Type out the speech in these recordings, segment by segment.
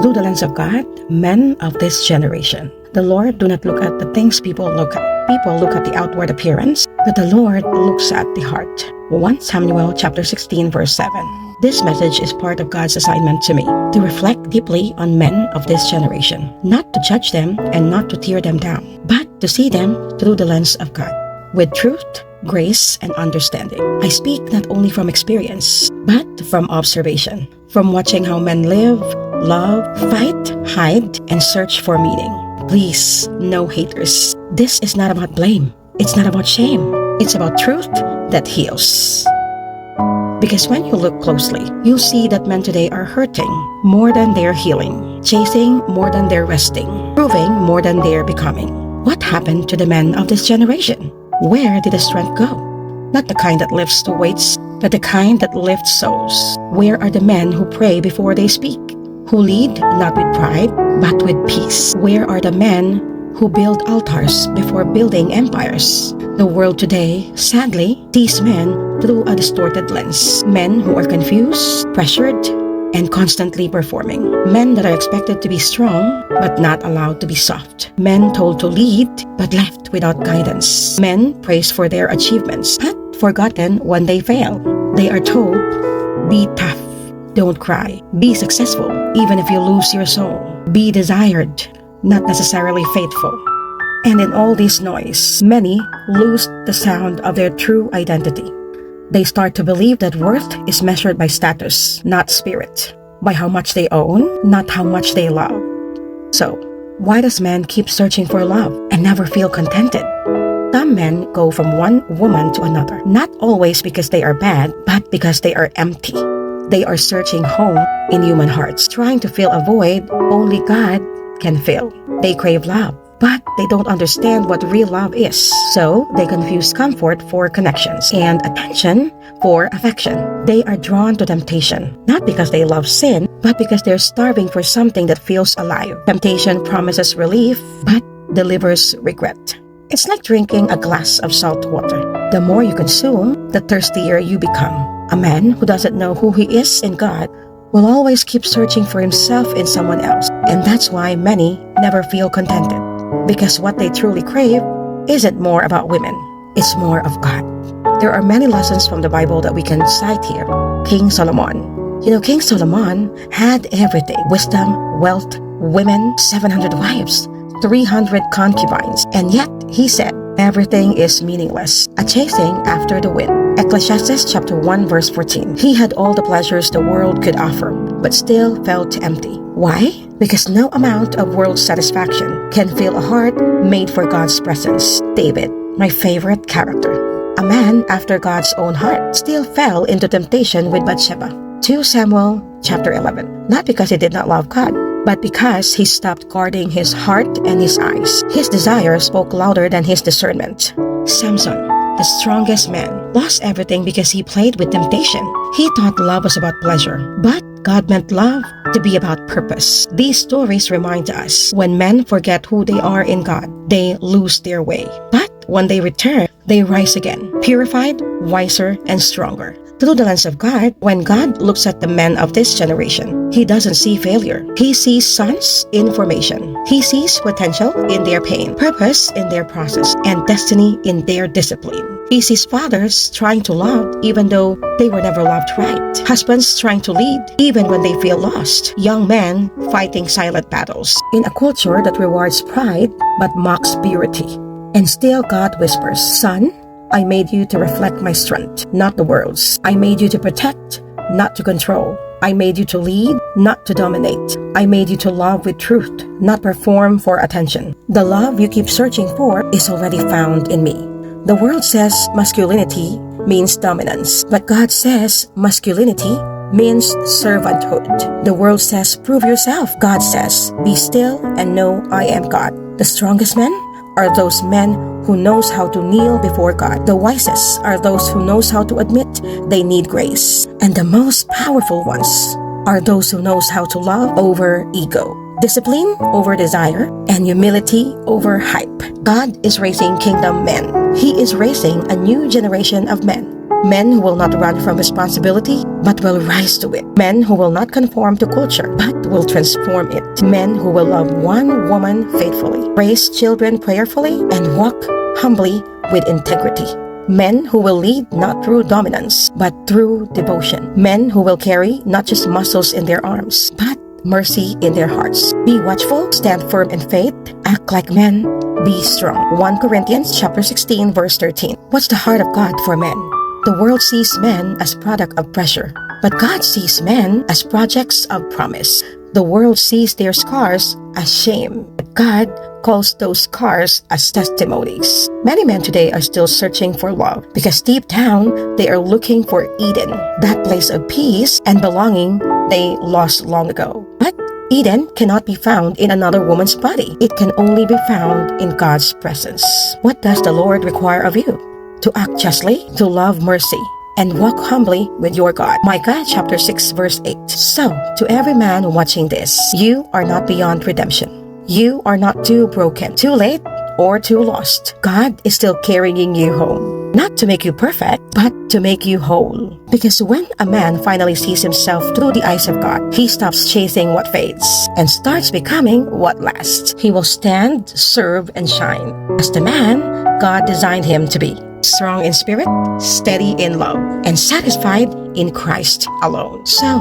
Through the lens of God, men of this generation. The Lord do not look at the things people look at. People look at the outward appearance, but the Lord looks at the heart. 1 Samuel chapter 16 verse 7. This message is part of God's assignment to me, to reflect deeply on men of this generation, not to judge them and not to tear them down, but to see them through the lens of God, with truth, grace, and understanding. I speak not only from experience, but from observation, from watching how men live, love, fight, hide, and search for meaning. Please, no haters. This is not about blame. It's not about shame. It's about truth that heals. Because when you look closely, you'll see that men today are hurting more than they're healing, chasing more than they're resting, proving more than they're becoming. What happened to the men of this generation? Where did the strength go? Not the kind that lifts the weights, but the kind that lifts souls. Where are the men who pray before they speak? Who lead not with pride, but with peace? Where are the men who build altars before building empires? The world today, sadly, sees men through a distorted lens. Men who are confused, pressured, and constantly performing. Men that are expected to be strong, but not allowed to be soft. Men told to lead, but left without guidance. Men praised for their achievements, but forgotten when they fail. They are told, be tough, don't cry, be successful, even if you lose your soul. Be desired, not necessarily faithful. And in all this noise, many lose the sound of their true identity. They start to believe that worth is measured by status, not spirit, by how much they own, not how much they love. So, why does man keep searching for love and never feel contented? Some men go from one woman to another, not always because they are bad, but because they are empty. They are searching home in human hearts, trying to fill a void only God can fill. They crave love, but they don't understand what real love is. So they confuse comfort for connections and attention for affection. They are drawn to temptation, not because they love sin, but because they're starving for something that feels alive. Temptation promises relief, but delivers regret. It's like drinking a glass of salt water. The more you consume, the thirstier you become. A man who doesn't know who he is in God will always keep searching for himself in someone else. And that's why many never feel contented. Because what they truly crave isn't more about women. It's more of God. There are many lessons from the Bible that we can cite here. King Solomon. King Solomon had everything. Wisdom, wealth, women, 700 wives, 300 concubines. And yet, he said, everything is meaningless, a chasing after the wind. Ecclesiastes chapter 1 verse 14. He had all the pleasures the world could offer, but still felt empty. Why? Because no amount of world satisfaction can fill a heart made for God's presence. David, my favorite character. A man after God's own heart, still fell into temptation with Bathsheba. 2 Samuel chapter 11. Not because he did not love God, but because he stopped guarding his heart and his eyes. His desire spoke louder than his discernment. Samson, the strongest man, lost everything because he played with temptation. He thought love was about pleasure, but God meant love to be about purpose. These stories remind us when men forget who they are in God, they lose their way. But when they return, they rise again, purified, wiser, and stronger. Through the lens of God, when God looks at the men of this generation, He doesn't see failure. He sees sons in formation. He sees potential in their pain, purpose in their process, and destiny in their discipline. He sees fathers trying to love even though they were never loved right. Husbands trying to lead even when they feel lost. Young men fighting silent battles. In a culture that rewards pride but mocks purity. And still God whispers, "Son, I made you to reflect my strength, not the world's. I made you to protect, not to control. I made you to lead, not to dominate. I made you to love with truth, not perform for attention. The love you keep searching for is already found in me." The world says masculinity means dominance, but God says masculinity means servanthood. The world says prove yourself. God says be still and know I am God. The strongest men are those men who knows how to kneel before God. The wisest are those who knows how to admit they need grace. And the most powerful ones are those who knows how to love over ego, discipline over desire, and humility over hype. God is raising kingdom men. He is raising a new generation of men Men who will not run from responsibility, but will rise to it. Men who will not conform to culture, but will transform it. Men who will love one woman faithfully, raise children prayerfully, and walk humbly with integrity. Men who will lead not through dominance, but through devotion. Men who will carry not just muscles in their arms, but mercy in their hearts. Be watchful, stand firm in faith, act like men, be strong. 1 Corinthians chapter 16, verse 13. What's the heart of God for men? The world sees men as product of pressure, but God sees men as projects of promise. The world sees their scars as shame, but God calls those scars as testimonies. Many men today are still searching for love because deep down they are looking for Eden, that place of peace and belonging they lost long ago. But Eden cannot be found in another woman's body. It can only be found in God's presence. What does the Lord require of you? To act justly, to love mercy, and walk humbly with your God. Micah chapter 6 verse 8. So, to every man watching this, you are not beyond redemption. You are not too broken, too late, or too lost. God is still carrying you home. Not to make you perfect, but to make you whole. Because when a man finally sees himself through the eyes of God, he stops chasing what fades and starts becoming what lasts. He will stand, serve, and shine as the man God designed him to be. Strong in spirit, steady in love, and satisfied in Christ alone. So,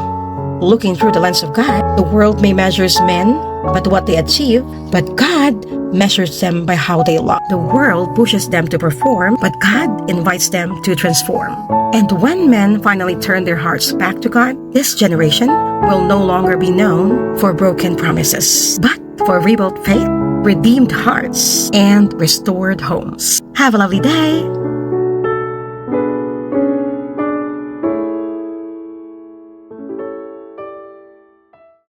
looking through the lens of God, the world may measure men by what they achieve, but God measures them by how they love. The world pushes them to perform, but God invites them to transform. And when men finally turn their hearts back to God, this generation will no longer be known for broken promises, but for rebuilt faith, redeemed hearts, and restored homes. Have a lovely day!